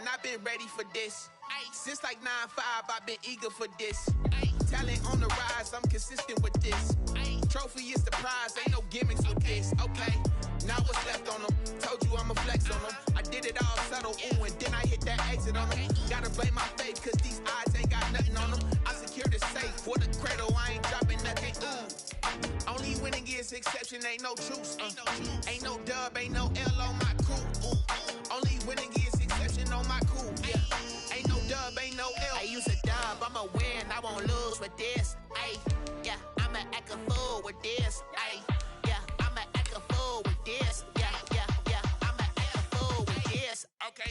learn, I've been ready for this. Since like 9-5, I've been eager for this. Talent on the rise, I'm consistent with this. Trophy is the prize, ain't no gimmicks with this. Okay, now what's left on them? Told you I'ma flex on them. I did it all subtle, ooh, and then I hit that exit on them. Gotta blame my faith, cause these odds ain't got nothing on them. I secured the safe for the cradle, I ain't dropping nothing, ooh. Only winning is exception, ain't no truce. Ain't no dub, ain't no L on my crew. Only winning is exception on my crew. Yeah. Ain't no dub, ain't no L. I use a dub, I'ma win, I won't lose with this. Ay, yeah, I'ma act a fool with this. Ay, yeah, I'ma act a fool with this. Yeah, yeah, yeah, I'ma act a fool with this. Okay,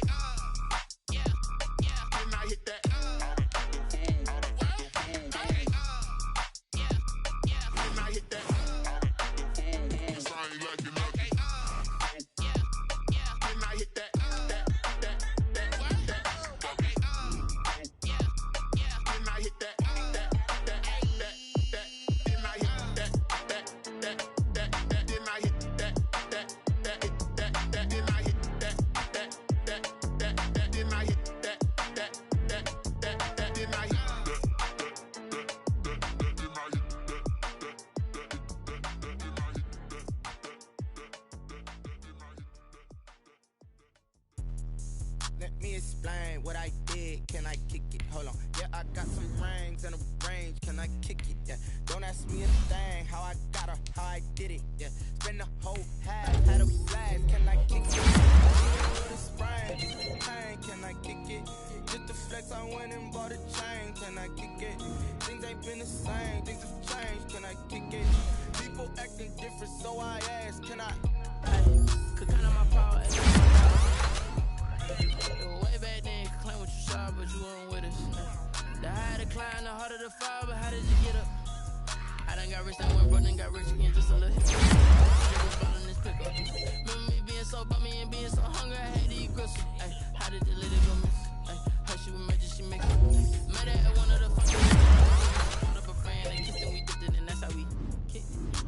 yeah, yeah. Then I hit that. Okay, yeah, yeah. Then I hit that. Let me explain what I did. Can I kick it? Hold on. Yeah, I got some rings and a range. Can I kick it? Yeah. Don't ask me a thing. How I got her, how I did it. Yeah. Spend the whole half, had a blast. Can I kick it? With a sprain. Pain. Can I kick it? Just the flex, I went and bought a chain. Can I kick it? Things ain't been the same. Things have changed. Can I kick it? People acting different, so I ask. Can I? Could count on my power. Way back then, you could claim what you saw, but you weren't with us. The higher the climb, the harder the fall, but how did you get up? I done got rich, then went broke, then got rich again, just a little hit. Niggas following this pickup. Remember me being so bummy and being so hungry, I had to eat gristle. Ay, how did the lady go miss? Ay, how she was magic, she mixed it. Met her at one of the fucking put up a friend, they kissed and we dipped it, and that's how we kicked it.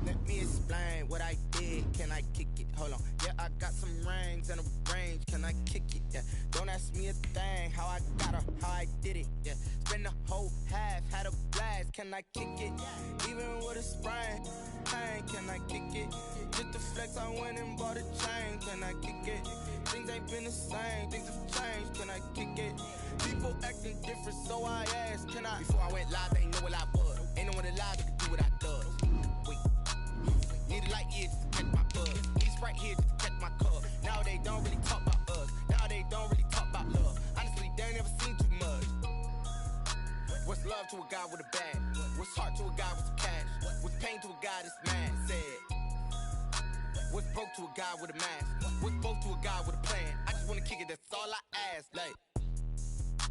Let me explain what I did. Can I kick it? Hold on. Yeah, I got some rings and a range. Can I kick it? Yeah. Don't ask me a thing. How I got her, how I did it. Yeah. Spend the whole half, had a blast. Can I kick it? Even with a sprain. Pain. Can I kick it? Just the flex, I went and bought a chain. Can I kick it? Things ain't been the same. Things have changed. Can I kick it? People acting different, so I asked. Can I? Before I went live, they ain't know what I was. Ain't no one alive that could do what I does. Wait. Need a light years to catch my buzz. Need Sprite here just to catch my cup. Now they don't really talk about us. Now they don't really talk about love. Honestly, they ain't never seen too much. What's love to a guy with a bag? What's heart to a guy with some cash? What's pain to a guy that's mad? Said. What's broke to a guy with a mask? What's both to a guy with a plan? I just wanna kick it, that's all I ask. Like,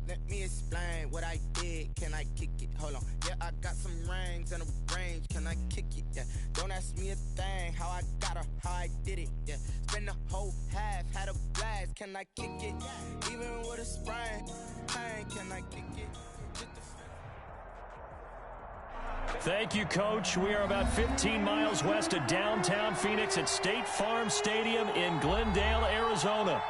let me explain what I did. Can I kick it? Hold on. Yeah, I got some rings and a range. Can I kick it? Yeah. Don't ask me a thing. How I got her, how I did it. Yeah. Spend the whole half, had a blast. Can I kick it? Even with a sprain. Pain. Can I kick it? Thank you, Coach. We are about 15 miles west of downtown Phoenix at State Farm Stadium in Glendale, Arizona.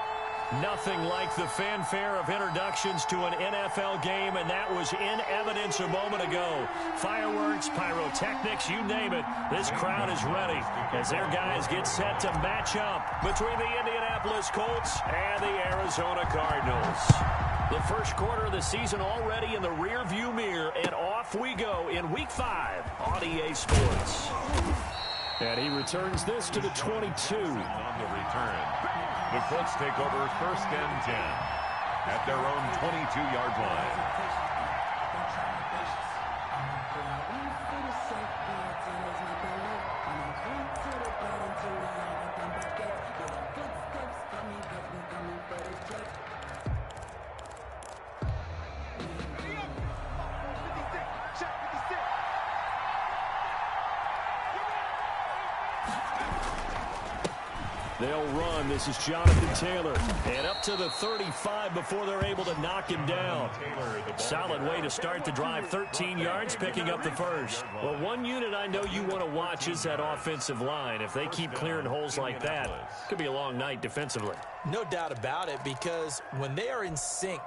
Nothing like the fanfare of introductions to an NFL game, and that was in evidence a moment ago. Fireworks, pyrotechnics, you name it. This crowd is ready as their guys get set to match up between the Indianapolis Colts and the Arizona Cardinals. The first quarter of the season already in the rearview mirror, and off we go in Week 5 on EA Sports. And he returns this to the 22. On the return. The Colts take over 1st and 10 at their own 22-yard line. They'll run. This is Jonathan Taylor. And up to the 35 before they're able to knock him down. Solid way to start the drive. 13 yards, picking up the first. Well, one unit I know you want to watch is that offensive line. If they keep clearing holes like that, it could be a long night defensively. No doubt about it, because when they are in sync,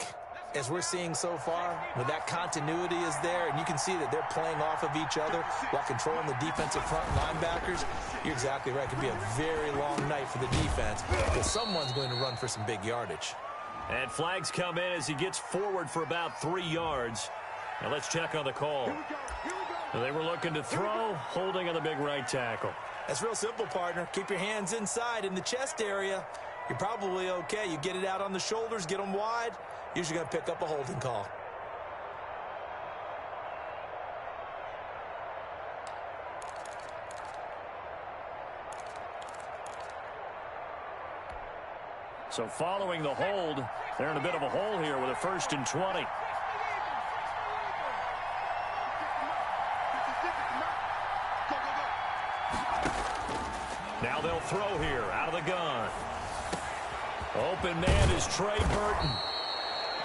as we're seeing so far, when that continuity is there, and you can see that they're playing off of each other while controlling the defensive front linebackers, you're exactly right. It could be a very long night for the defense, because someone's going to run for some big yardage. And flags come in as he gets forward for about 3 yards. Now let's check on the call. They were looking to throw, holding on the big right tackle. That's real simple, partner. Keep your hands inside in the chest area. You're probably okay. You get it out on the shoulders, get them wide. Usually going to pick up a holding call. So following the hold, they're in a bit of a hole here with a 1st and 20. Now they'll throw here out of the gun. Open man is Trey Burton.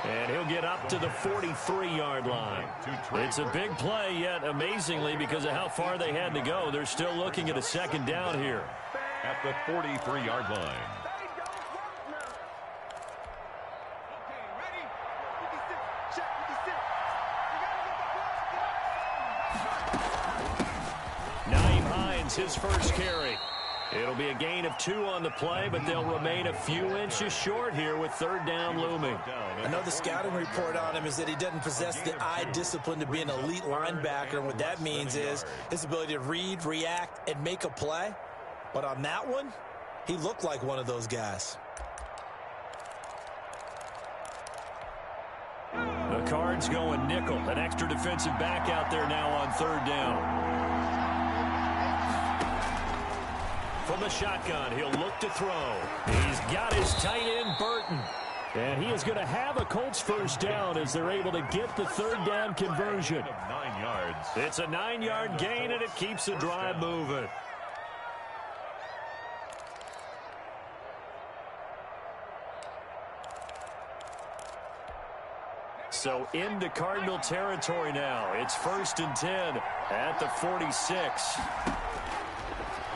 And he'll get up to the 43-yard line. It's a big play, yet amazingly, because of how far they had to go, they're still looking at a 2nd down here. At the 43-yard line. Naeem Hines, his first carry. It'll be a gain of 2 on the play, but they'll remain a few inches short here with 3rd down looming. I know the scouting report on him is that he doesn't possess the eye discipline to be an elite linebacker. And what that means is his ability to read, react, and make a play. But on that one, he looked like one of those guys. The Cards going nickel. An extra defensive back out there now on 3rd down. From the shotgun, he'll look to throw. He's got his tight end, Burton. And he is going to have a Colts 1st down as they're able to get the 3rd down conversion. 9 yards. It's a 9-yard gain, and it keeps the drive moving. So into Cardinal territory now. It's 1st and 10 at the 46.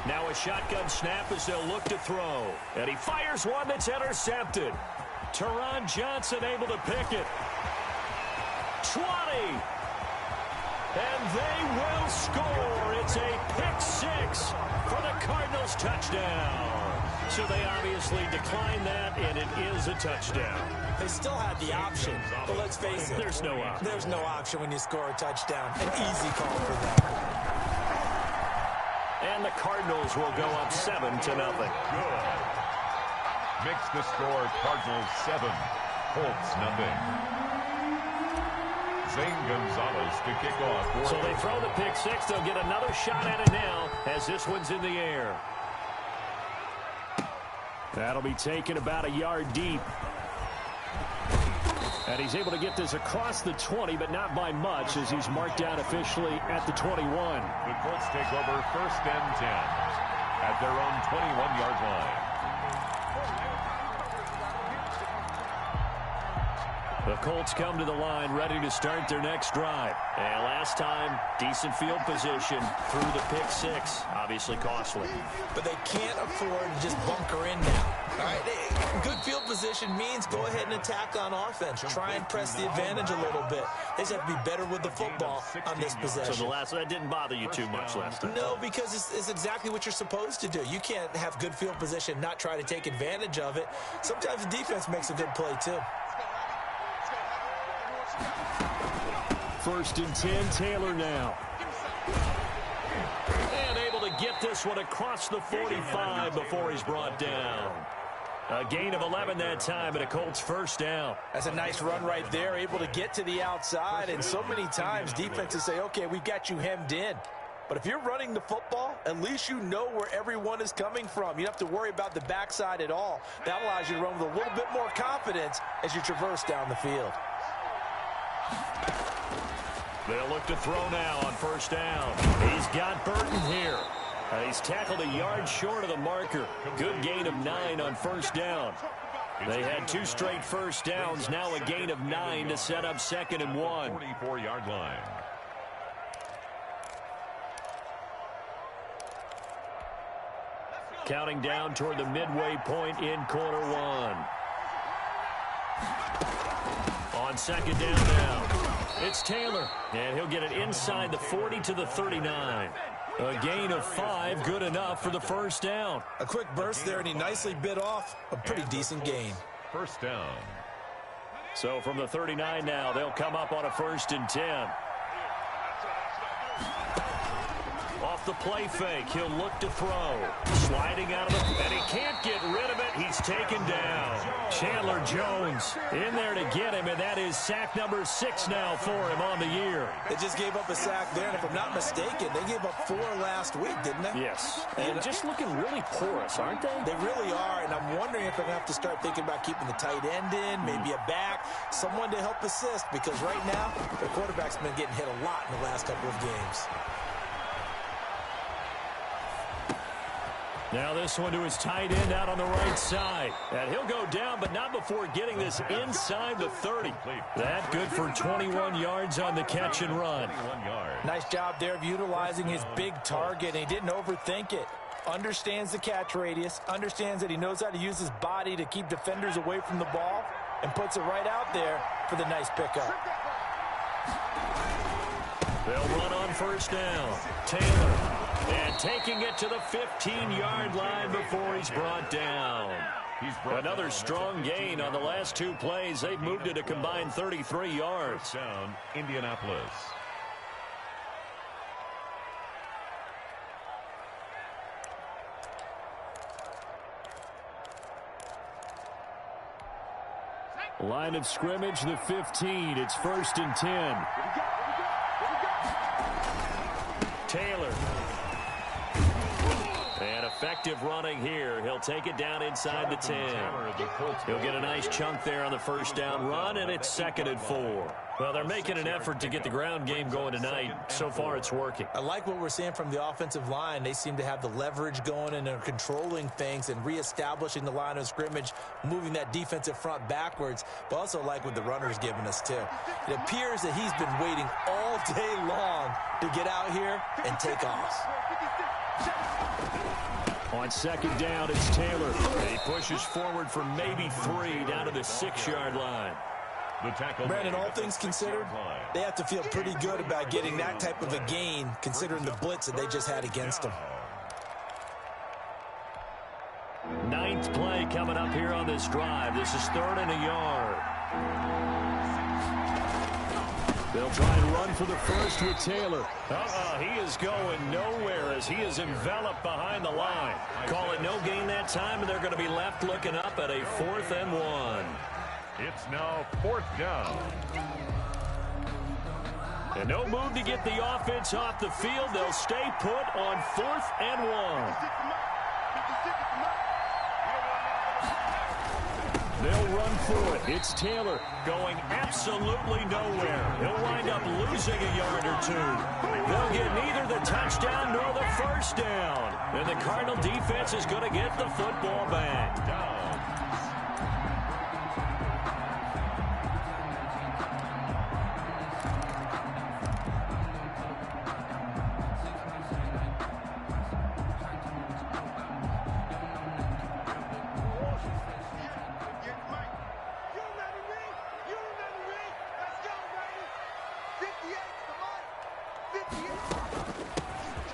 Now a shotgun snap as they'll look to throw. And he fires one that's intercepted. Teron Johnson able to pick it. 20. And they will score. It's a pick 6 for the Cardinals touchdown. So they obviously declined that, and it is a touchdown. They still had the option, but let's face it. There's no option. There's no option when you score a touchdown. An easy call for them. And the Cardinals will go up 7-0. Good. Makes the score Cardinals 7, Colts 0. Zane Gonzalez to kick off. So they throw the pick 6. They'll get another shot at it now as this one's in the air. That'll be taken about a yard deep. And he's able to get this across the 20, but not by much, as he's marked down officially at the 21. The Colts take over 1st and 10 at their own 21-yard line. The Colts come to the line ready to start their next drive. And last time, decent field position through the pick 6. Obviously costly. But they can't afford to just bunker in now. All right, good field position means go ahead and attack on offense. Try and press the advantage a little bit. They just have to be better with the football on this possession. So that didn't bother you too much last time? No, because it's exactly what you're supposed to do. You can't have good field position, not try to take advantage of it. Sometimes the defense makes a good play, too. 1st and 10, Taylor now. And able to get this one across the 45 before he's brought down. A gain of 11 that time, and a Colts 1st down. That's a nice run right there, able to get to the outside. And so many times defenses say, okay, we've got you hemmed in. But if you're running the football, at least you know where everyone is coming from. You don't have to worry about the backside at all. That allows you to run with a little bit more confidence as you traverse down the field. They'll look to throw now on 1st down. He's got Burton here. He's tackled a yard short of the marker. Good gain of 9 on first down. They had 2 straight first downs. Now a gain of 9 to set up 2nd and 1. 44-yard line. Counting down toward the midway point in quarter 1. On 2nd down now, it's Taylor, and he'll get it inside the 40 to the 39. A gain of 5, good enough for the first down. A quick burst there, and he nicely bit off a pretty decent gain. First down. So from the 39 now, they'll come up on a 1st and 10. Off the play fake, he'll look to throw. Sliding out of it, and he can't get rid of it. He's taken down. Chandler Jones in there to get him, and that is sack number 6 now for him on the year. They just gave up a sack there, and if I'm not mistaken, they gave up 4 last week, didn't they? Yes, and just looking really porous, aren't they? They really are, and I'm wondering if they're going to have to start thinking about keeping the tight end in, maybe a back, someone to help assist, because right now, their quarterback's been getting hit a lot in the last couple of games. Now this one to his tight end out on the right side. And he'll go down, but not before getting this inside the 30. That good for 21 yards on the catch and run. Nice job there of utilizing his big target, and he didn't overthink it. Understands the catch radius, understands that he knows how to use his body to keep defenders away from the ball, and puts it right out there for the nice pickup. They'll run on first down. Taylor. And taking it to the 15-yard line before he's brought down. Another strong gain on the last 2 plays. They've moved it a combined 33 yards. Down, Indianapolis. Line of scrimmage, the 15. It's 1st and 10. Taylor. And effective running here. He'll take it down inside the 10. He'll get a nice chunk there on the first down run, and it's 2nd and 4. Well, they're making an effort to get the ground game going tonight. So far, it's working. I like what we're seeing from the offensive line. They seem to have the leverage going, and they're controlling things and reestablishing the line of scrimmage, moving that defensive front backwards. But also like what the runner's giving us, too. It appears that he's been waiting all day long to get out here and take off. On 2nd down, it's Taylor. And he pushes forward for maybe 3 down to the 6-yard line. Brandon, all things considered, they have to feel pretty good about getting that type of a gain, considering the blitz that they just had against them. 9th play coming up here on this drive. This is 3rd and a yard. They'll try and run for the first with Taylor. He is going nowhere as he is enveloped behind the line. Call it no gain that time, and they're going to be left looking up at a 4th and 1. It's now 4th down. And no move to get the offense off the field. They'll stay put on 4th and 1. They'll run for it. It's Taylor going absolutely nowhere. He'll wind up losing a yard or 2. They'll get neither the touchdown nor the first down. And the Cardinal defense is going to get the football back.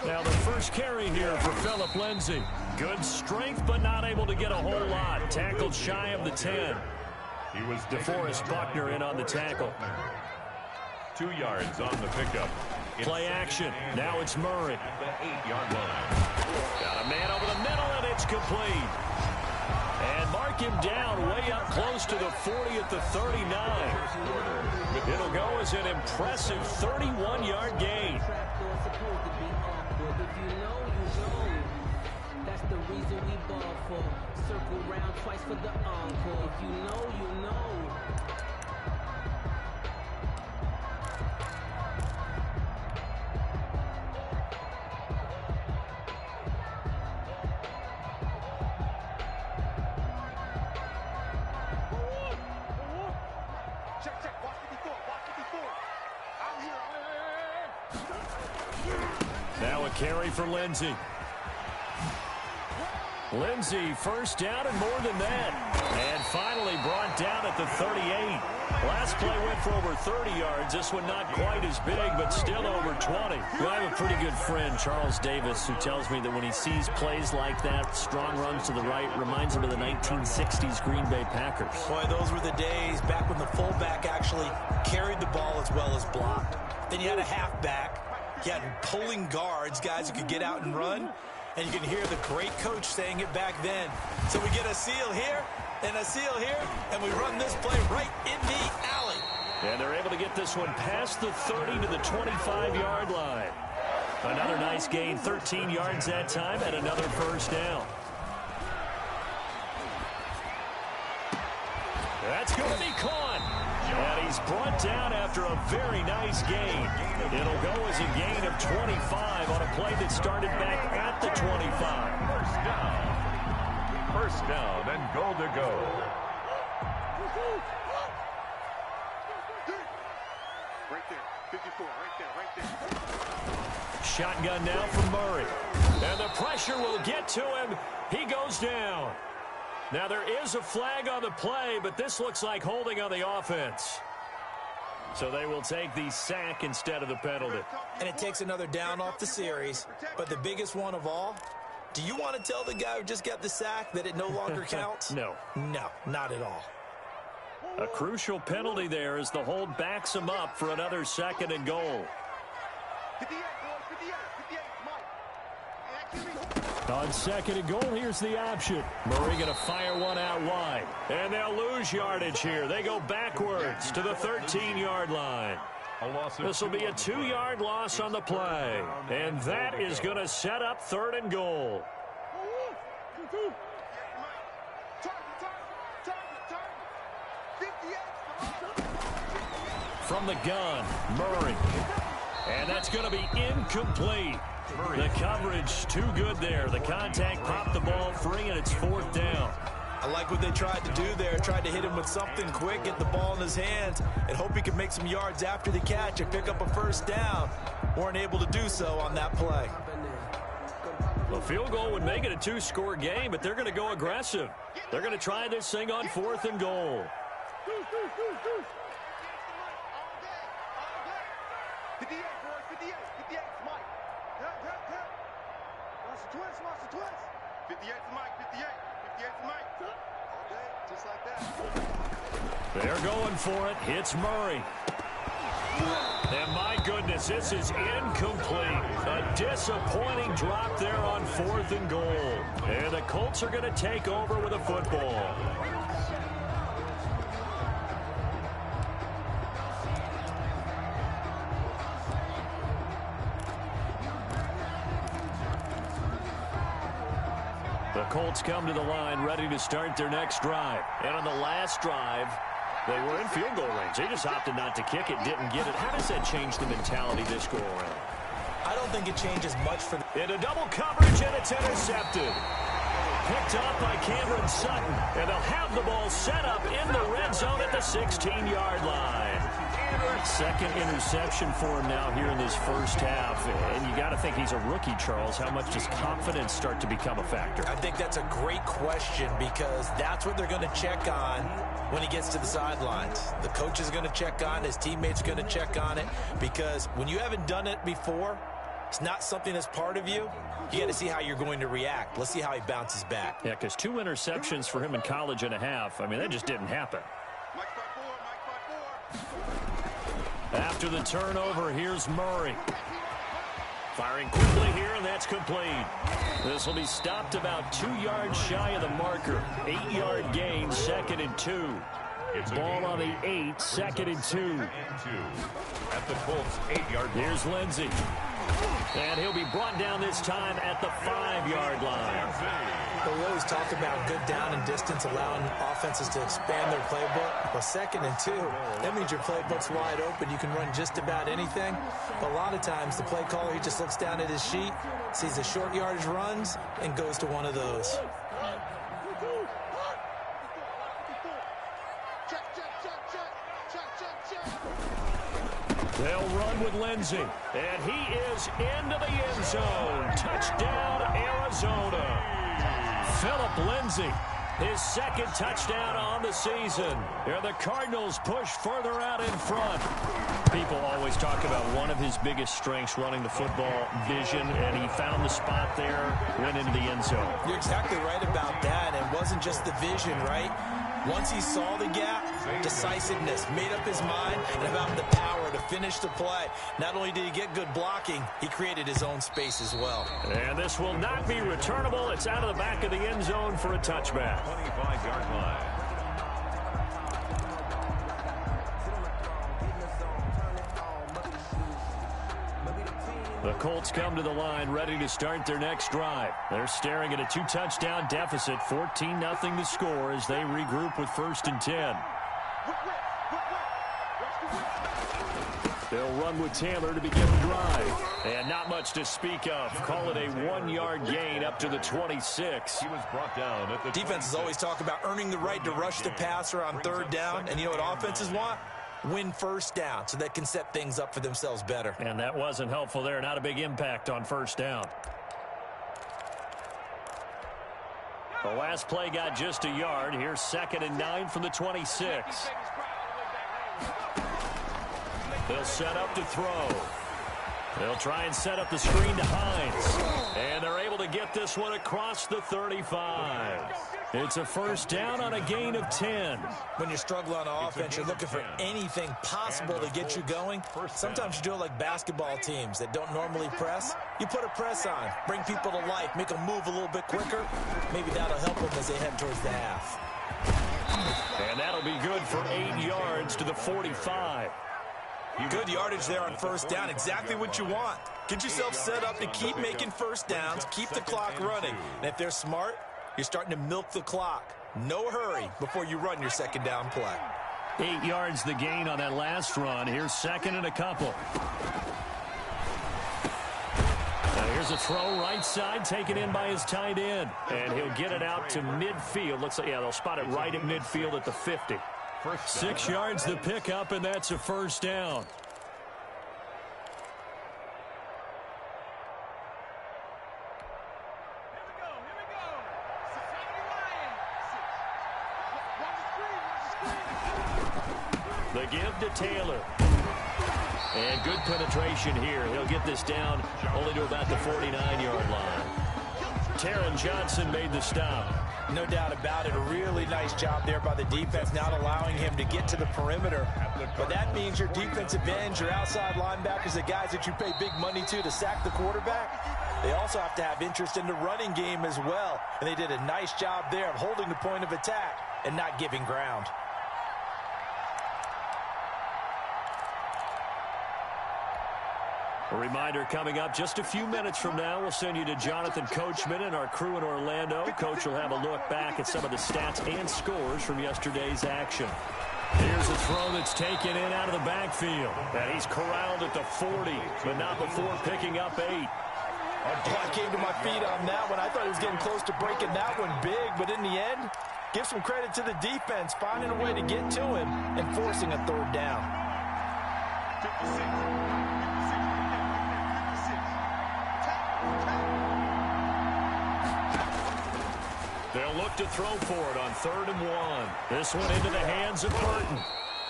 Now the first carry here for Phillip Lindsay. Good strength, but not able to get a whole lot. Tackled shy of the 10. He was DeForest Buckner in on the tackle. 2 yards on the pickup. Play action. Now it's Murray. At the 8-yard line. Got a man over the middle, and it's complete. And mark him down way up close to the 40 at the 39. It'll go as an impressive 31-yard gain. The reason we ball for circle round twice for the encore. If you know, you know. Now a carry for Lindsey. Lindsey, first down and more than that. And finally brought down at the 38. Last play went for over 30 yards. This one not quite as big, but still over 20. Well, I have a pretty good friend, Charles Davis, who tells me that when he sees plays like that, strong runs to the right, reminds him of the 1960s Green Bay Packers. Boy, those were the days back when the fullback actually carried the ball as well as blocked. Then you had a halfback. You had pulling guards, guys who could get out and run. And you can hear the great coach saying it back then. So we get a seal here and a seal here, and we run this play right in the alley. And they're able to get this one past the 30 to the 25-yard line. Another nice gain, 13 yards that time, and another first down. That's going to be caught. And he's brought down after a very nice gain. It'll go as a gain of 25 on a play that started back at the 25. First down and goal to go. Right there, 54, right there. Shotgun now from Murray. And the pressure will get to him. He goes down. Now, there is a flag on the play, but this looks like holding on the offense. So they will take the sack instead of the penalty. And it takes another down off the series. But the biggest one of all, do you want to tell the guy who just got the sack that it no longer counts? No. No, not at all. A crucial penalty there as the hold backs him up for another second and goal. 58, boys, 58, Mike. On second and goal, here's the option. Murray going to fire one out wide. And they'll lose yardage here. They go backwards to the 13-yard line. This will be a 2-yard loss on the play. And that is going to set up third and goal. From the gun, Murray. And that's going to be incomplete. The coverage too good there. The contact popped the ball free, and it's fourth down. I like what they tried to do there. Tried to hit him with something quick, get the ball in his hands, and hope he could make some yards after the catch and pick up a first down. Weren't able to do so on that play. A field goal would make it a 2-score game, but they're going to go aggressive. They're going to try this thing on fourth and goal. 58, boys, 58, 58, Mike. Watch the twist, watch the twist. 58 to Mike, 58, 58 to Mike. Okay, just like that. They're going for it. It's Murray. And my goodness, this is incomplete. A disappointing drop there on fourth and goal. And the Colts are going to take over with a football. The Colts come to the line ready to start their next drive. And on the last drive, they were in field goal range. They just opted not to kick it, didn't get it. How does that change the mentality this go around? I don't think it changes much for them. Into double coverage, and it's intercepted. Picked up by Cameron Sutton. And they'll have the ball set up in the red zone at the 16-yard line. Second interception for him now here in this first half. And you got to think he's a rookie, Charles. How much does confidence start to become a factor? I think that's a great question because that's what they're going to check on when he gets to the sidelines. The coach is going to check on it. His teammates are going to check on it because when you haven't done it before, it's not something that's part of you. You got to see how you're going to react. Let's see how he bounces back. Yeah, because 2 interceptions for him in college and a half. I mean, that just didn't happen. Mike 5-4, Mike 5-4. After the turnover, here's Murray. Firing quickly here, and that's complete. This will be stopped about 2 yards shy of the marker. 8-yard gain, second and 2. Ball on the 8, second and 2. At the Colts 8-yard line. Here's Lindsey. And he'll be brought down this time at the 5-yard line. We always talk about good down and distance, allowing offenses to expand their playbook. Well, second and 2, that means your playbook's wide open. You can run just about anything. But a lot of times, the play caller, he just looks down at his sheet, sees the short yardage runs, and goes to one of those. They'll run with Lindsey, and he is into the end zone. Touchdown, Arizona. Phillip Lindsay, his second touchdown on the season. And the Cardinals push further out in front. People always talk about one of his biggest strengths, running the football, vision, and he found the spot there, went into the end zone. You're exactly right about that. It wasn't just the vision, right? Once he saw the gap, decisiveness, made up his mind, and about the power to finish the play. Not only did he get good blocking, he created his own space as well. And this will not be returnable. It's out of the back of the end zone for a touchback. 25-yard line. The Colts come to the line ready to start their next drive. They're staring at a 2-touchdown deficit, 14-0 to score as they regroup with 1st and 10. They'll run with Taylor to begin the drive. And not much to speak of. Call it a 1-yard gain up to the 26. He was brought down at the Defenses always talk about earning the right to rush the passer on 3rd down. And you know what offenses want? Win 1st down so they can set things up for themselves better. And that wasn't helpful there. Not a big impact on 1st down. The last play got just a yard. Here's 2nd and 9 from the 26. They'll set up to throw. They'll try and set up the screen to Hines. And they're able to get this one across the 35. It's a 1st down on a gain of 10. When you struggle on offense, you're looking for anything possible to get you going. Sometimes you do it like basketball teams that don't normally press. You put a press on, bring people to life, make them move a little bit quicker. Maybe that'll help them as they head towards the half. And that'll be good for 8 yards to the 45. Good yardage there on 1st down. Exactly what you want. Get yourself set up to keep making 1st downs, keep the clock running. And if they're smart, you're starting to milk the clock. No hurry before you run your 2nd down play. 8 yards the gain on that last run. Here's 2nd and a couple. Now here's a throw right side, taken in by his tight end. And he'll get it out to midfield. Looks like, yeah, they'll spot it right at midfield at the 50. 6 yards the pickup, and that's a 1st down. The give to Taylor. And good penetration here. He'll get this down only to about the 49-yard line. Taron Johnson made the stop. No doubt about it. A really nice job there by the defense, not allowing him to get to the perimeter. But that means your defensive ends, your outside linebackers, the guys that you pay big money to sack the quarterback, they also have to have interest in the running game as well. And they did a nice job there of holding the point of attack and not giving ground. A reminder coming up just a few minutes from now. We'll send you to Jonathan Coachman and our crew in Orlando. Coach will have a look back at some of the stats and scores from yesterday's action. Here's a throw that's taken in out of the backfield. And he's corralled at the 40, but not before picking up 8. I came to my feet on that one. I thought he was getting close to breaking that one big, but in the end, give some credit to the defense, finding a way to get to him and forcing a 3rd down. 56. They'll look to throw for it on 3rd and 1. This one into the hands of Burton.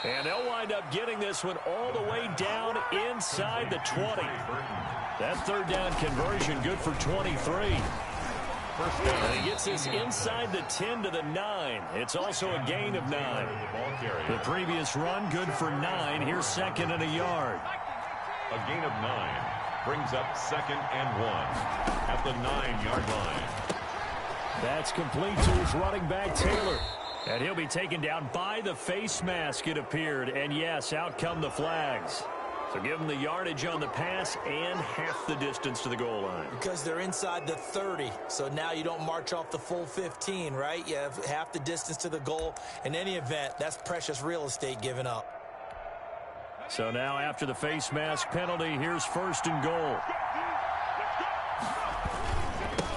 And they'll wind up getting this one all the way down inside the 20. That 3rd down conversion good for 23. And he gets this inside the 10 to the 9. It's also a gain of 9. The previous run good for 9. Here's 2nd and a yard. A gain of 9 brings up 2nd and 1 at the 9-yard line. That's complete to his running back, Taylor. And he'll be taken down by the face mask, it appeared. And, yes, out come the flags. So give them the yardage on the pass and half the distance to the goal line. Because they're inside the 30, so now you don't march off the full 15, right? You have half the distance to the goal. In any event, that's precious real estate given up. So now after the face mask penalty, here's 1st and goal.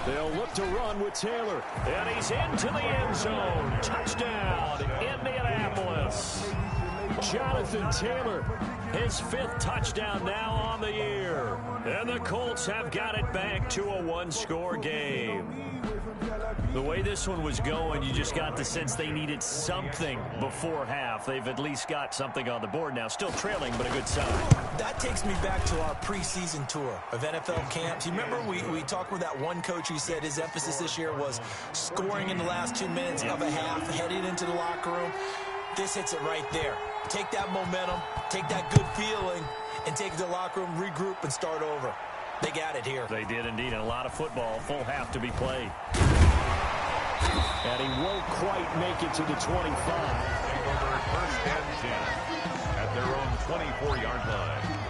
They'll look to run with Taylor. And he's into the end zone. Touchdown, Indianapolis. Jonathan Taylor His 5th touchdown now on the year. And the Colts have got it back to a one-score game. The way this one was going, you just got the sense they needed something before half. They've at least got something on the board now. Still trailing, but a good sign. That takes me back to our preseason tour of NFL camps. You remember we talked with that one coach who said his emphasis this year was scoring in the last 2 minutes of a half, heading into the locker room. This hits it right there. Take that momentum, take that good feeling, and take it to the locker room, regroup, and start over. They got it here. They did indeed, and a lot of football, full half to be played. And he won't quite make it to the 25. Take over 1st and 10 at their own 24-yard line.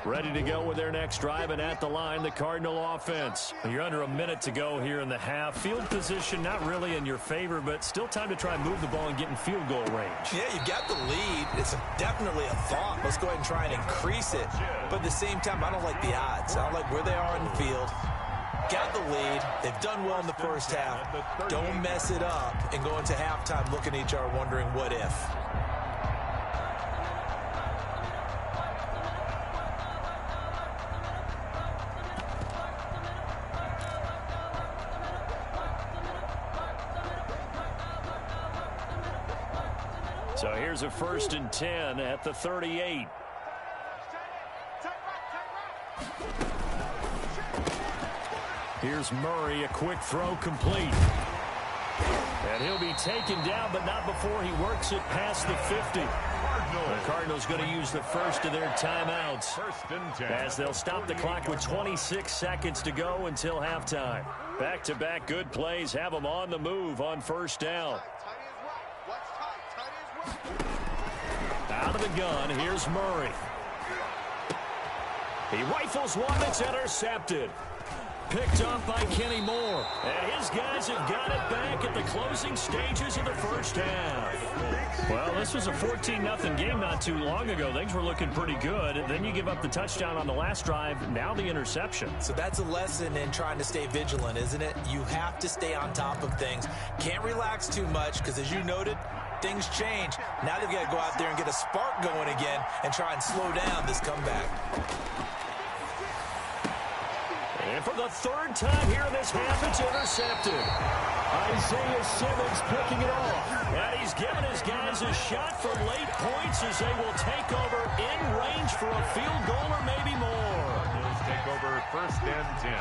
Ready to go with their next drive, and at the line, the Cardinal offense. You're under a minute to go here in the half. Field position not really in your favor, but still time to try and move the ball and get in field goal range. Yeah, you got the lead. It's definitely a thought. Let's go ahead and try and increase it. But at the same time, I don't like the odds. I don't like where they are in the field. Got the lead. They've done well in the first half. Don't mess it up and go into halftime looking at each other wondering what if. So here's a 1st and 10 at the 38. Here's Murray, a quick throw complete. And he'll be taken down, but not before he works it past the 50. The Cardinals going to use the first of their timeouts 1st and 10. as they'll stop the clock with 26 seconds to go until halftime. Back-to-back good plays have them on the move on 1st down. Out of the gun, here's Murray. He rifles one, it's intercepted. Picked off by Kenny Moore. And his guys have got it back at the closing stages of the first half. Well, this was a 14-0 game not too long ago. Things were looking pretty good. Then you give up the touchdown on the last drive. Now the interception. So that's a lesson in trying to stay vigilant, isn't it? You have to stay on top of things. Can't relax too much because, as you noted, things change. Now they've got to go out there and get a spark going again and try and slow down this comeback. And for the 3rd time here in this half, it's intercepted. Isaiah Simmons picking it off. And he's given his guys a shot for late points as they will take over in range for a field goal or maybe more. Cardinals take over 1st and 10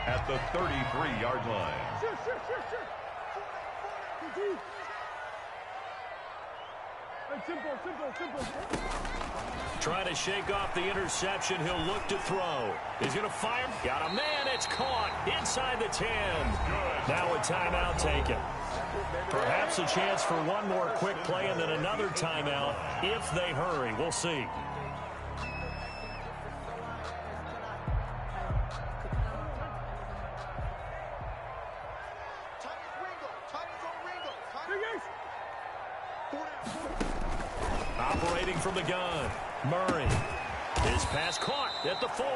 at the 33-yard line. Trying to shake off the interception. He'll look to throw. He's going to fire. Got a man. It's caught inside the 10. Now a timeout taken. Perhaps a chance for one more quick play and then another timeout if they hurry. We'll see. Operating from the gun, Murray. His pass caught at the 4.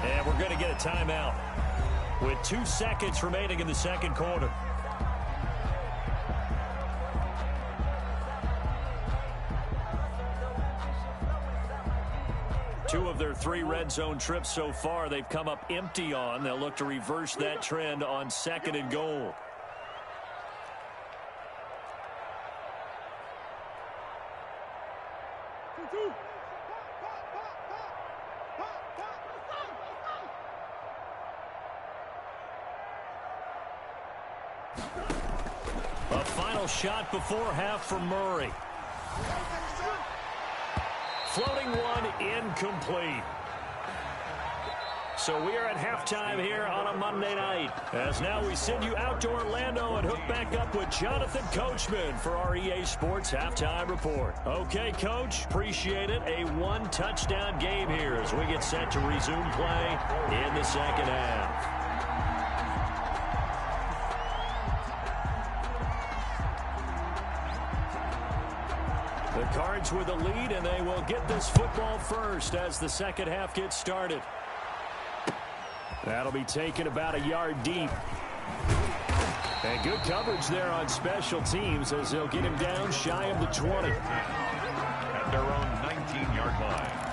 And we're going to get a timeout with 2 seconds remaining in the second quarter. Two of their 3 red zone trips so far they've come up empty on. They'll look to reverse that trend on 2nd and goal. A final shot before half for Murray. Floating one, incomplete. So we are at halftime here on a Monday night. As now we send you out to Orlando and hook back up with Jonathan Coachman for our EA Sports Halftime Report. Okay, Coach, appreciate it. A 1-touchdown game here as we get set to resume play in the second half. The Cards yards with a lead, and they will get this football first as the second half gets started. That'll be taken about a yard deep. And good coverage there on special teams as they'll get him down shy of the 20. At their own 19-yard line.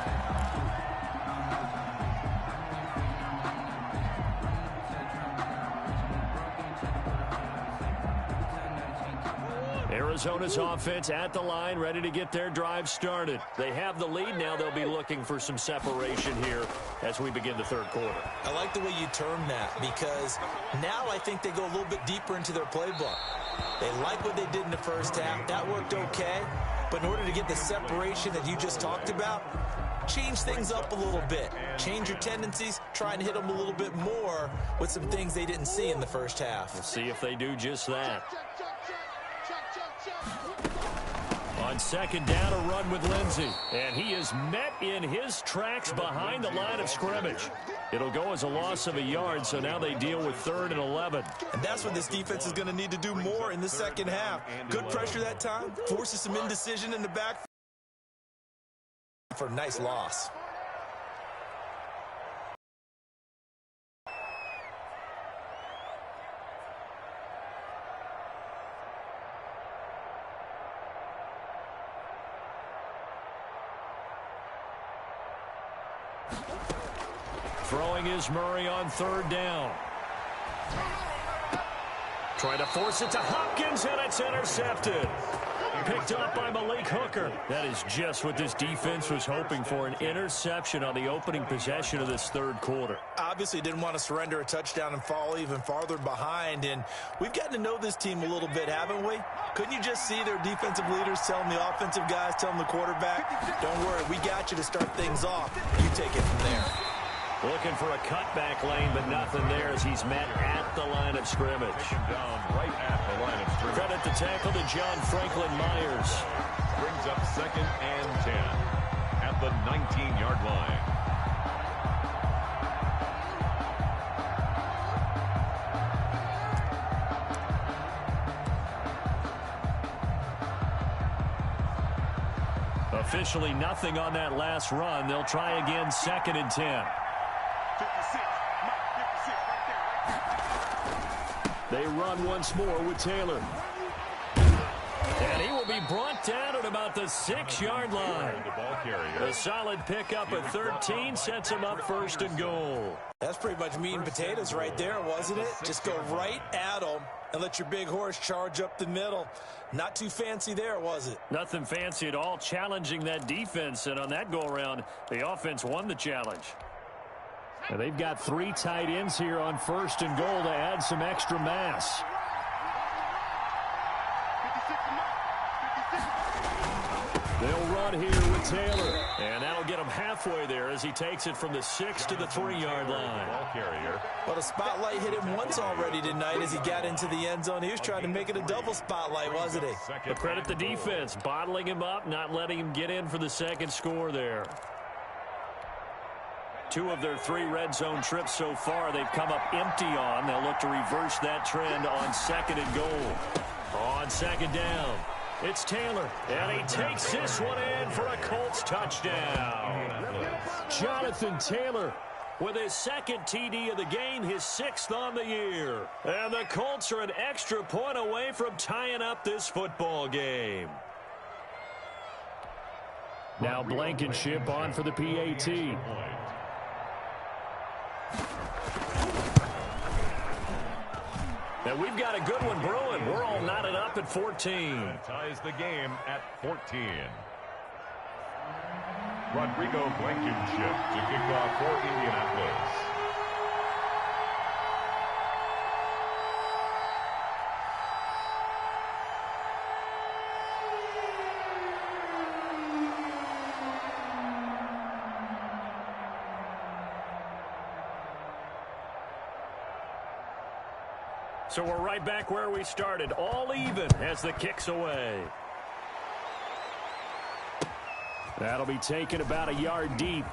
Arizona's offense at the line, ready to get their drive started. They have the lead now. They'll be looking for some separation here as we begin the third quarter. I like the way you termed that because now I think they go a little bit deeper into their playbook. They like what they did in the first half. That worked okay. But in order to get the separation that you just talked about, change things up a little bit. Change your tendencies, try and hit them a little bit more with some things they didn't see in the first half. We'll see if they do just that. On second down, a run with Lindsey. And he is met in his tracks behind the line of scrimmage. It'll go as a loss of a yard, so now they deal with 3rd and 11. And that's what this defense is going to need to do more in the second half. Good pressure that time, forces some indecision in the back for a nice loss. Throwing is Murray on 3rd down. Trying to force it to Hopkins, and it's intercepted. Picked up by Malik Hooker. That is just what this defense was hoping for, an interception on the opening possession of this third quarter. Obviously didn't want to surrender a touchdown and fall even farther behind, and we've gotten to know this team a little bit, haven't we? Couldn't you just see their defensive leaders telling the offensive guys, telling the quarterback, don't worry, we got you to start things off. You take it from there. Looking for a cutback lane, but nothing there as he's met at the line of scrimmage. Down right at the line of scrimmage. Credit the tackle to John Franklin Myers. Brings up 2nd and 10 at the 19-yard line. Officially nothing on that last run. They'll try again 2nd and 10. 56, right there. They run once more with Taylor. And he will be brought down at about the 6-yard line. The ball carrier. A solid pickup at 13 sets him up 1st and goal. That's pretty much meat and potatoes right there, wasn't it? Just go right at them and let your big horse charge up the middle. Not too fancy there, was it? Nothing fancy at all, challenging that defense. And on that go-around, the offense won the challenge. Now they've got 3 tight ends here on 1st and goal to add some extra mass. 56. They'll run here with Taylor. And that'll get him halfway there as he takes it from the 6 to the 3-yard line. Ball carrier. Well, the spotlight hit him once already tonight as he got into the end zone. He was trying to make it a double spotlight, wasn't he? But credit the defense, bottling him up, not letting him get in for the second score there. 2 of their 3 red zone trips so far, they've come up empty on. They'll look to reverse that trend on 2nd and goal. On 2nd down, it's Taylor, and he takes this one in for a Colts touchdown. Jonathan Taylor with his 2nd TD of the game, his 6th on the year. And the Colts are an extra point away from tying up this football game. Now Blankenship on for the PAT. And we've got a good one brewing. We're all knotted up at 14. Ties the game at 14. Rodrigo Blankenship to kick off for Indianapolis. So we're right back where we started, all even as the kick's away. That'll be taken about a yard deep.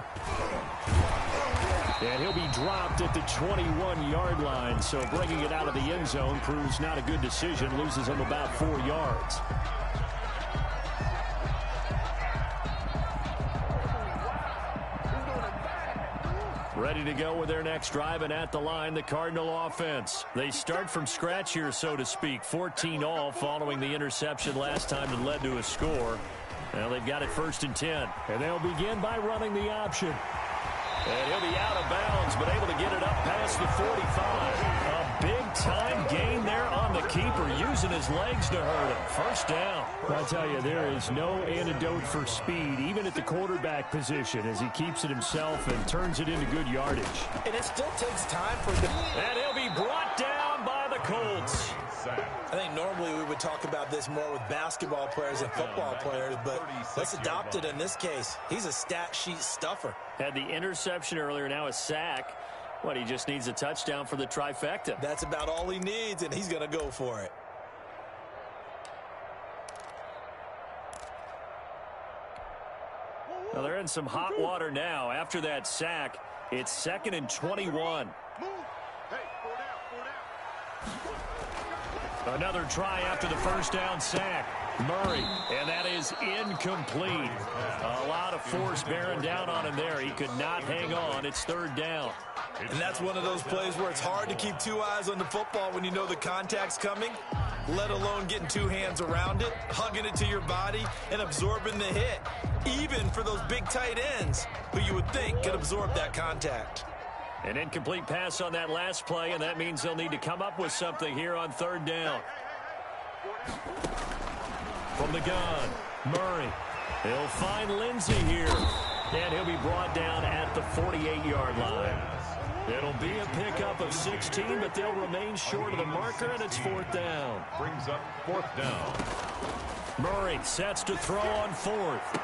And he'll be dropped at the 21-yard line, so bringing it out of the end zone proves not a good decision, loses him about 4 yards. Ready to go with their next drive, and at the line, the Cardinal offense. They start from scratch here, so to speak. 14 all following the interception last time that led to a score. Well, they've got it 1st and 10. And they'll begin by running the option. And he'll be out of bounds, but able to get it up past the 45. A big-time gain there on the keeper, using his legs to hurt him. 1st down. I'll tell you, there is no antidote for speed, even at the quarterback position, as he keeps it himself and turns it into good yardage. And it still takes time for him. And he'll be brought down by the Colts. I think normally we would talk about this more with basketball players and football players, but let's adopt it in this case. He's a stat sheet stuffer. Had the interception earlier, now a sack. He just needs a touchdown for the trifecta. That's about all he needs, and he's going to go for it. Well, they're in some hot water now. After that sack, it's 2nd and 21. Another try after the 1st down sack. Murray, and that is incomplete. A lot of force bearing down on him there. He could not hang on. It's 3rd down. And that's one of those plays where it's hard to keep 2 eyes on the football when you know the contact's coming, let alone getting 2 hands around it, hugging it to your body, and absorbing the hit, even for those big tight ends who you would think could absorb that contact. An incomplete pass on that last play, and that means they'll need to come up with something here on 3rd down. From the gun, Murray. He'll find Lindsey here, and he'll be brought down at the 48-yard line. It'll be a pickup of 16, but they'll remain short of the marker, and it's 4th down. Brings up 4th down. Murray sets to throw on 4th.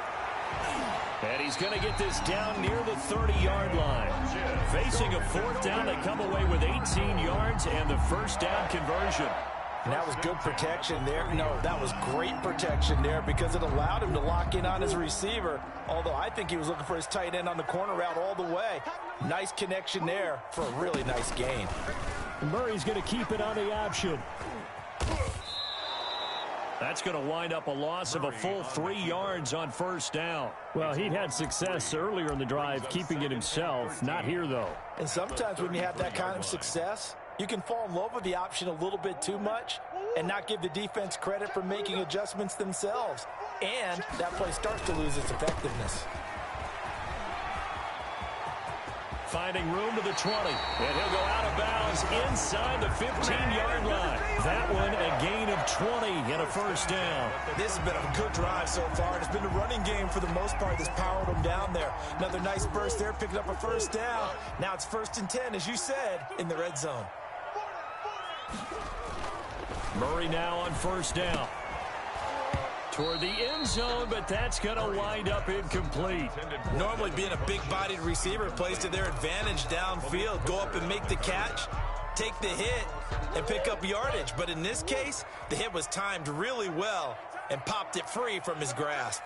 And he's going to get this down near the 30-yard line. Facing a 4th down, they come away with 18 yards and the 1st down conversion. And that was good protection there. No, that was great protection there because it allowed him to lock in on his receiver, although I think he was looking for his tight end on the corner route all the way. Nice connection there for a really nice gain. Murray's going to keep it on the option. That's going to wind up a loss of a full 3 yards on 1st down. Well, he'd had success earlier in the drive keeping it himself. Not here, though. And sometimes when you have that kind of success, you can fall in love with the option a little bit too much and not give the defense credit for making adjustments themselves. And that play starts to lose its effectiveness. Finding room to the 20, and he'll go out of bounds inside the 15-yard line. That one a gain of 20 and a 1st down. This has been a good drive so far. It's been a running game for the most part that's powered them down there. Another nice burst there, picking up a 1st down. Now it's 1st and 10, as you said, in the red zone. Murray now on 1st down. Toward the end zone, but that's going to wind up incomplete. Normally being a big-bodied receiver plays to their advantage downfield. Go up and make the catch, take the hit, and pick up yardage. But in this case, the hit was timed really well and popped it free from his grasp.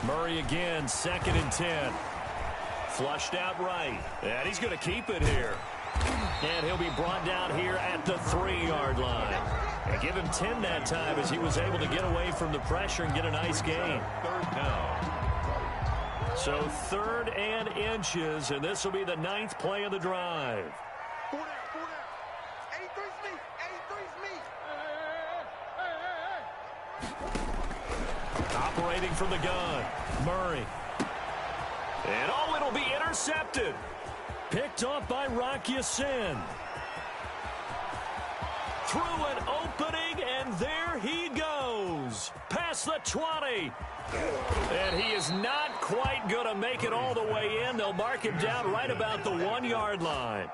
Murray again, 2nd and 10. Flushed out right. And he's going to keep it here. And he'll be brought down here at the 3-yard line. And give him 10 that time as he was able to get away from the pressure and get a nice gain. 3rd down. So 3rd and inches, and this will be the 9th play of the drive. 4 down, 4 down. 83's me. 83's me. Operating from the gun, Murray. And it'll be intercepted. Picked off by Rock Ya-Sin. Through an opening, and there he goes. Past the 20. And he is not quite going to make it all the way in. They'll mark him down right about the 1-yard line.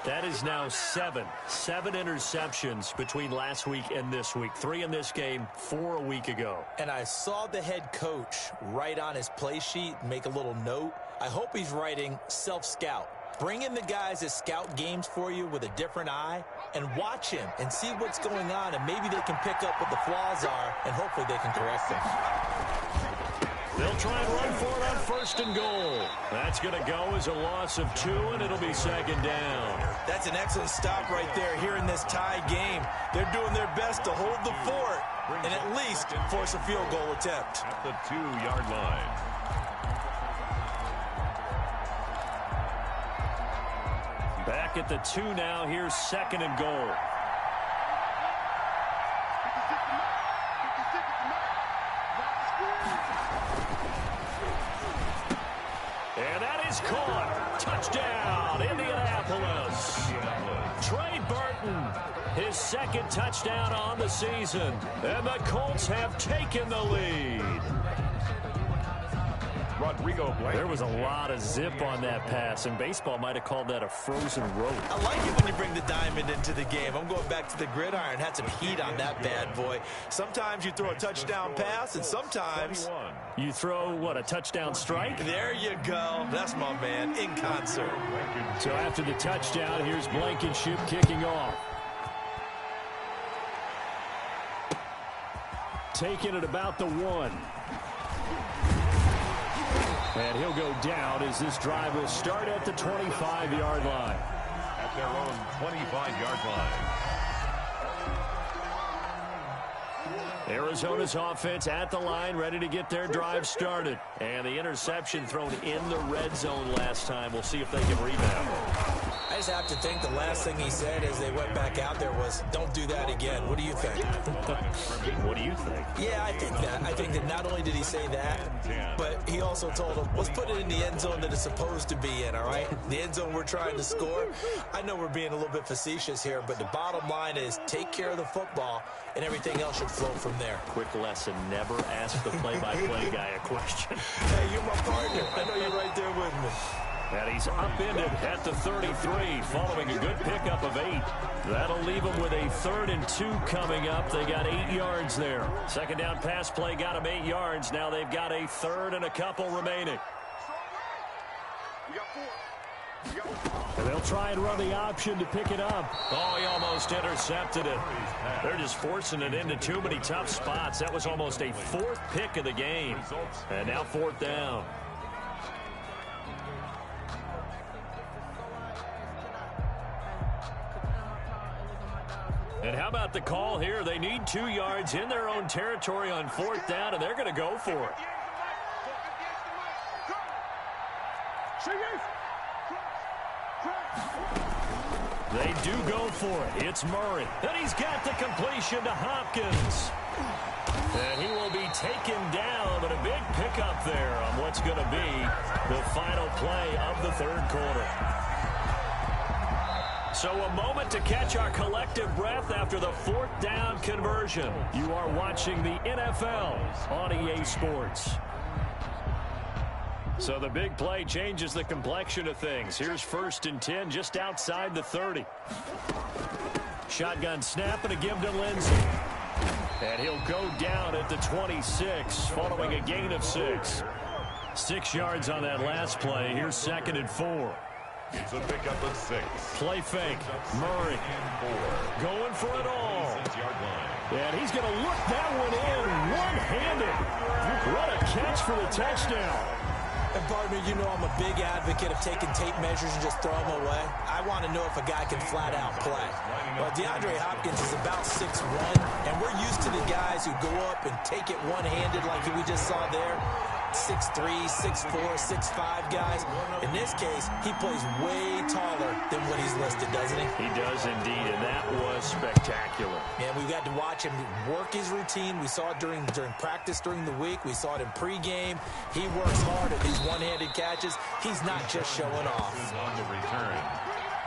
That is now 7 interceptions between last week and this week. 3 in this game, 4 a week ago. And I saw the head coach write on his play sheet, make a little note. I hope he's writing self-scout. Bring in the guys that scout games for you with a different eye and watch him and see what's going on, and maybe they can pick up what the flaws are, and hopefully they can correct them. They'll try and run for it on 1st and goal. That's going to go as a loss of 2, and it'll be 2nd down. That's an excellent stop right there here in this tie game. They're doing their best to hold the fort and at least force a field goal attempt. At the 2-yard line. Back at the 2 now. Here's 2nd and goal. And that is caught. Touchdown, Indianapolis. Trey Burton, his 2nd touchdown on the season. And the Colts have taken the lead. Rodrigo Blank. There was a lot of zip on that pass, and baseball might have called that a frozen rope. I like it when you bring the diamond into the game. I'm going back to the gridiron. Had some heat on that bad boy. Sometimes you throw a touchdown pass, and sometimes you throw, what, a touchdown strike? There you go. That's my man, in concert. So after the touchdown, here's Blankenship kicking off. Taking it about the 1. And he'll go down as this drive will start at the 25-yard line. At their own 25-yard line. Arizona's offense at the line, ready to get their drive started. And the interception thrown in the red zone last time. We'll see if they can rebound. I just have to think the last thing he said as they went back out there was, don't do that again. What do you think? What do you think? Yeah, I think that. I think that not only did he say that, but he also told them, let's put it in the end zone that it's supposed to be in, all right? The end zone we're trying to score. I know we're being a little bit facetious here, but the bottom line is take care of the football, and everything else should flow from there. Quick lesson, never ask the play-by-play guy a question. Hey, you're my partner. I know you're right there with me. And he's upended at the 33 following a good pickup of 8. That'll leave him with a 3rd and 2 coming up. They got 8 yards there. 2nd down pass play got him 8 yards. Now they've got a 3rd and a couple remaining. And they'll try and run the option to pick it up. Oh, he almost intercepted it. They're just forcing it into too many tough spots. That was almost a 4th pick of the game. And now 4th down. And how about the call here? They need 2 yards in their own territory on 4th down, and they're going to go for it. They do go for it. It's Murray. And he's got the completion to Hopkins. And he will be taken down, but a big pickup there on what's going to be the final play of the 3rd quarter. So a moment to catch our collective breath after the 4th down conversion. You are watching the NFL on EA Sports. So the big play changes the complexion of things. Here's 1st and 10 just outside the 30. Shotgun snap and a give to Lindsey. And he'll go down at the 26 following a gain of 6. 6 yards on that last play. Here's 2nd and 4. It's a pickup of 6. Play fake. Murray going for it all. And he's going to look that one in one-handed. What a catch for the touchdown. And partner, you know I'm a big advocate of taking tape measures and just throw them away. I want to know if a guy can flat out play. Well, DeAndre Hopkins is about 6'1", and we're used to the guys who go up and take it one-handed like we just saw there. 6'3", 6'4", 6'5" guys. In this case, he plays way taller than what he's listed, doesn't he? He does indeed, and that was spectacular. And we got to watch him work his routine. We saw it during practice during the week. We saw it in pregame. He works hard at these one-handed catches. He's not just showing off. On the return,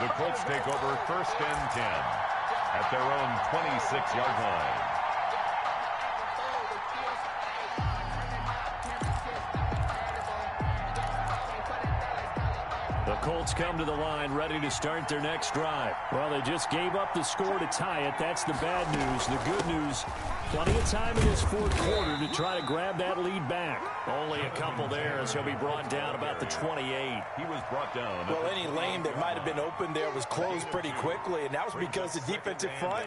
the Colts take over 1st and 10 at their own 26-yard line. The Colts come to the line ready to start their next drive. Well, they just gave up the score to tie it. That's the bad news. The good news, plenty of time in this 4th quarter to try to grab that lead back. Only a couple there as he'll be brought down about the 28. He was brought down. Well, any lane that might have been open there was closed pretty quickly, and that was because the defensive front,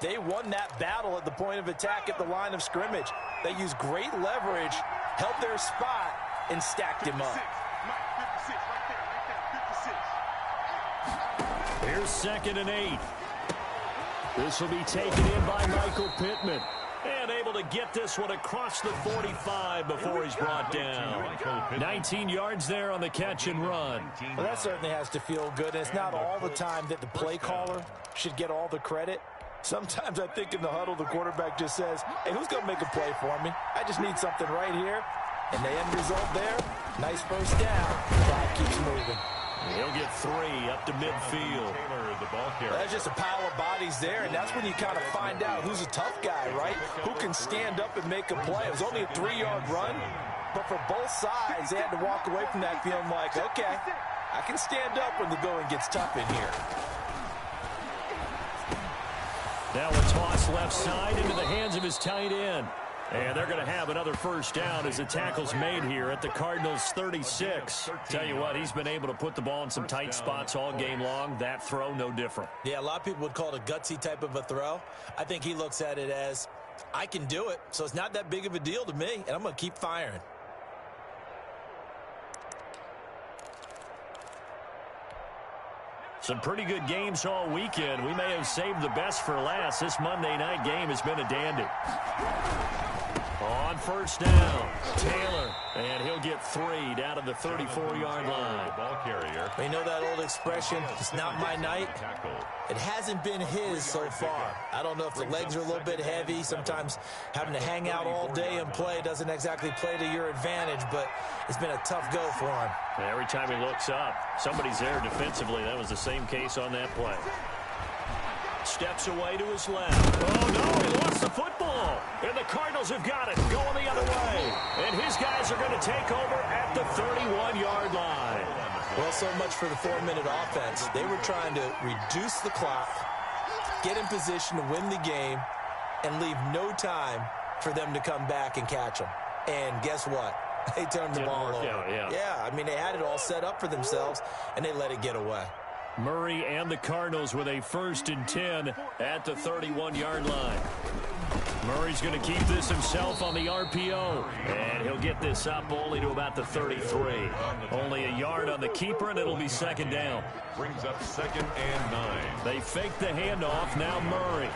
they won that battle at the point of attack at the line of scrimmage. They used great leverage held their spot, and stacked him up. Here's 2nd and 8. This will be taken in by Michael Pittman. And able to get this one across the 45 before he's brought down. 19 yards there on the catch and run. Well, that certainly has to feel good. And it's not all the time that the play caller should get all the credit. Sometimes I think in the huddle, the quarterback just says, hey, who's going to make a play for me? I just need something right here. And the end result there, nice first down. Clock keeps moving. He'll get 3 up to midfield. That's just a pile of bodies there, and that's when you kind of find out who's a tough guy, right? Who can stand up and make a play. It was only a 3-yard run, but for both sides, they had to walk away from that feeling like, okay, I can stand up when the going gets tough in here. Now a toss left side into the hands of his tight end. And they're going to have another first down as the tackle's made here at the Cardinals' 36. Tell you what, he's been able to put the ball in some tight spots all game long. That throw, no different. Yeah, a lot of people would call it a gutsy type of a throw. I think he looks at it as, I can do it, so it's not that big of a deal to me, and I'm going to keep firing. Some pretty good games all weekend. We may have saved the best for last. This Monday night game has been a dandy. On first down, Taylor, and he'll get 3 down to the 34-yard line. Ball carrier. You know that old expression, it's not my night? It hasn't been his so far. I don't know if the legs are a little bit heavy. Sometimes having to hang out all day and play doesn't exactly play to your advantage, but it's been a tough go for him. Every time he looks up, somebody's there defensively. That was the same case on that play. Steps away to his left. Oh, no, he lost the football. And the Cardinals have got it, going the other way. And his guys are going to take over at the 31-yard line. Well, so much for the 4-minute offense. They were trying to reduce the clock, get in position to win the game, and leave no time for them to come back and catch them. And guess what? They turned the ball over. Yeah, I mean, they had it all set up for themselves, and they let it get away. Murray and the Cardinals with a 1st and 10 at the 31-yard line. Murray's going to keep this himself on the RPO, and he'll get this up only to about the 33. Only a yard on the keeper, and it'll be 2nd down. Brings up 2nd and 9. They fake the handoff. Now Murray.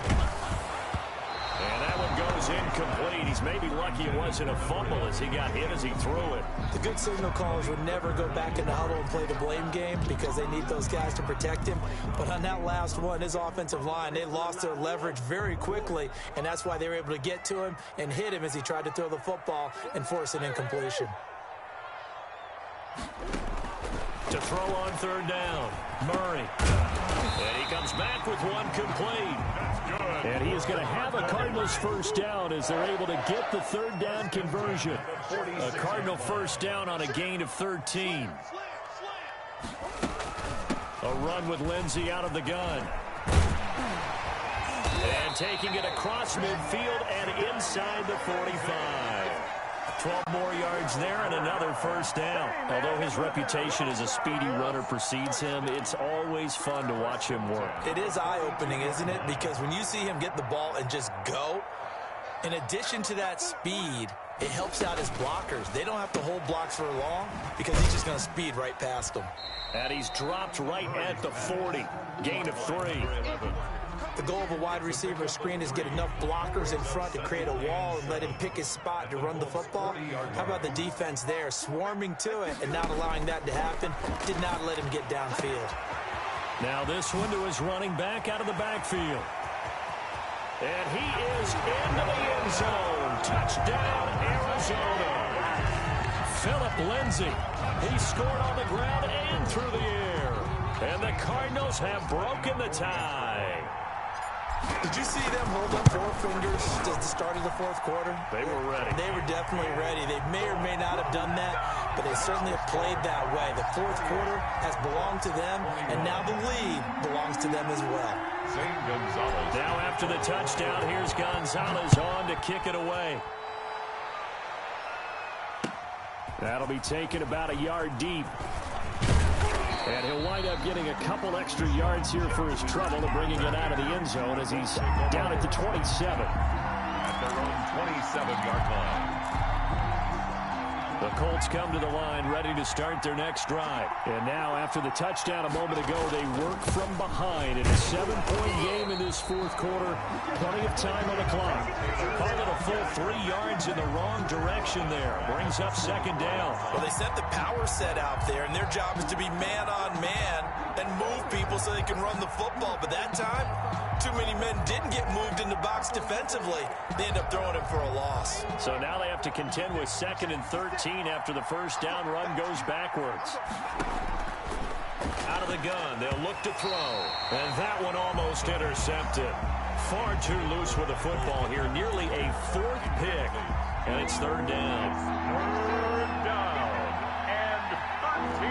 And that one goes incomplete. He's maybe lucky it wasn't a fumble as he got hit as he threw it. The good signal callers would never go back in the huddle and play the blame game because they need those guys to protect him. But on that last one, his offensive line, they lost their leverage very quickly, and that's why they were able to get to him and hit him as he tried to throw the football and force an incompletion. To throw on 3rd down, Murray. And he comes back with one complete. And he is going to have a Cardinals first down as they're able to get the 3rd down conversion. A Cardinal first down on a gain of 13. A run with Lindsey out of the gun. And taking it across midfield and inside the 45. 12 more yards there and another first down. Although his reputation as a speedy runner precedes him, it's always fun to watch him work. It is eye-opening, isn't it? Because when you see him get the ball and just go, in addition to that speed, it helps out his blockers. They don't have to hold blocks for long because he's just going to speed right past them. And he's dropped right at the 40. Gain of 3. The goal of a wide receiver screen is get enough blockers in front to create a wall and let him pick his spot to run the football. How about the defense there, swarming to it and not allowing that to happen? Did not let him get downfield. Now this one to his running back out of the backfield. And he is into the end zone. Touchdown, Arizona. Phillip Lindsay. He scored on the ground and through the air. And the Cardinals have broken the tie. Did you see them hold up 4 fingers at the start of the 4th quarter? They were ready. They were definitely ready. They may or may not have done that, but they certainly have played that way. The 4th quarter has belonged to them, and now the lead belongs to them as well. Now after the touchdown, here's Gonzalez on to kick it away. That'll be taken about a yard deep. And he'll wind up getting a couple extra yards here for his trouble to bringing it out of the end zone as he's down at the 27. At their own 27-yard line. The Colts come to the line ready to start their next drive. And now, after the touchdown a moment ago, they work from behind in a 7-point game in this fourth quarter. Plenty of time on the clock. Call it a full 3 yards in the wrong direction there. Brings up second down. Well, they sent the power set out there, and their job is to be man-on-man and move people so they can run the football. But that time, too many men didn't get moved in the box defensively. They end up throwing him for a loss. So now they have to contend with 2nd and 13 after the first down run goes backwards. Out of the gun, they'll look to throw. And that one almost intercepted. Far too loose with the football here. Nearly a 4th pick. And it's 3rd down. 3rd down and 13.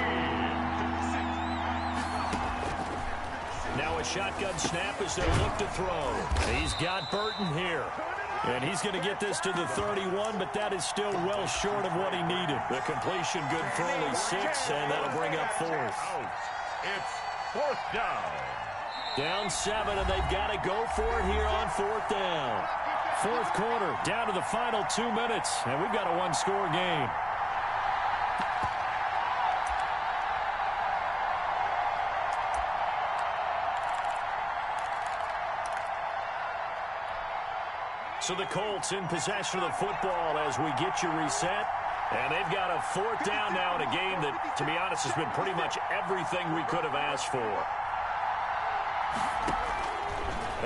Now a shotgun snap as they look to throw. He's got Burton here. And he's going to get this to the 31, but that is still well short of what he needed. The completion good for only 6, and that'll bring up 4th. It's 4th down. Down 7, and they've got to go for it here on 4th down. Fourth quarter, down to the final 2 minutes, and we've got a 1-score game. So the Colts in possession of the football as we get you reset. And they've got a 4th down now in a game that, to be honest, has been pretty much everything we could have asked for.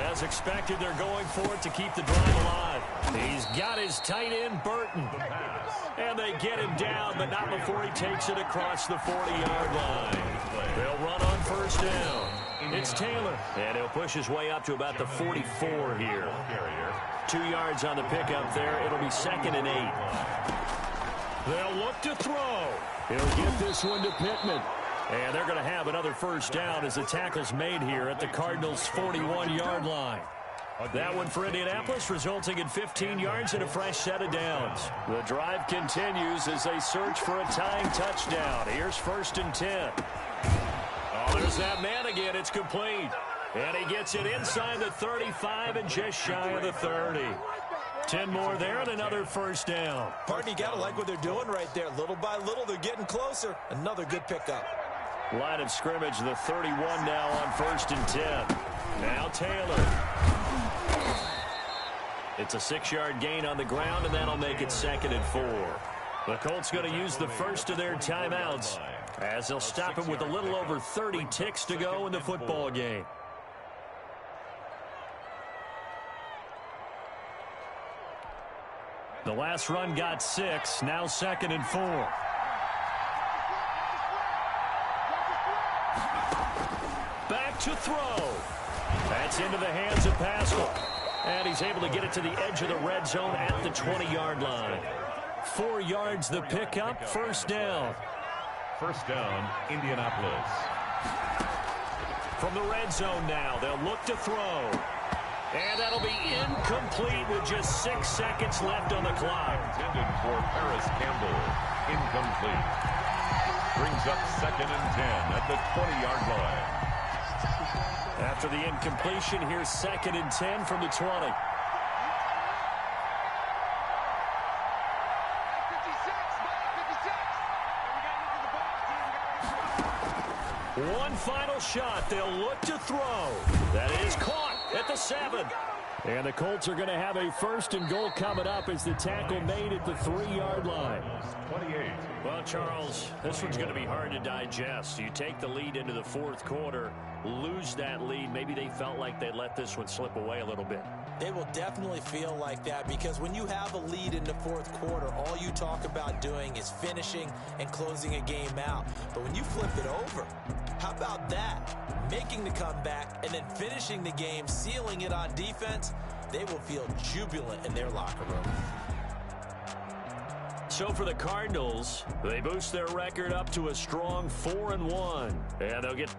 As expected, they're going for it to keep the drive alive. He's got his tight end, Burton. And they get him down, but not before he takes it across the 40-yard line. They'll run on 1st down. It's Taylor. And he'll push his way up to about the 44 here. 2 yards on the pickup there. It'll be 2nd and 8. They'll look to throw. He'll get this one to Pittman. And they're going to have another 1st down as the tackle's made here at the Cardinals' 41-yard line. That one for Indianapolis, resulting in 15 yards and a fresh set of downs. The drive continues as they search for a tying touchdown. Here's 1st and 10. Oh, there's that man again. It's complete. And he gets it inside the 35 and just shy of the 30. 10 more there and another 1st down. Pardon, you got to like what they're doing right there. Little by little, they're getting closer. Another good pickup. Line of scrimmage, the 31 now on 1st and 10. Now Taylor. It's a 6-yard gain on the ground, and that'll make it 2nd and 4. The Colts going to use the first of their timeouts as they'll stop him with a little over 30 ticks to go in the football game. The last run got 6, now 2nd and 4. Back to throw. That's into the hands of Pascal. And he's able to get it to the edge of the red zone at the 20-yard line. 4 yards the pickup, 1st down. 1st down, Indianapolis. From the red zone now, they'll look to throw. And that'll be incomplete with just 6 seconds left on the clock. Intended for Paris Campbell. Incomplete. Brings up 2nd and 10 at the 20-yard line. After the incompletion, here's 2nd and 10 from the 20. One final shot. They'll look to throw. That is caught at the 7. And the Colts are going to have a 1st and goal coming up as the tackle made at the 3-yard line. 28. Well, Charles, this one's going to be hard to digest. You take the lead into the 4th quarter, lose that lead. Maybe they felt like they let this one slip away a little bit. They will definitely feel like that because when you have a lead in the 4th quarter, all you talk about doing is finishing and closing a game out. But when you flip it over, how about that? Making the comeback and then finishing the game, sealing it on defense, they will feel jubilant in their locker room. So for the Cardinals, they boost their record up to a strong 4-1. And they'll get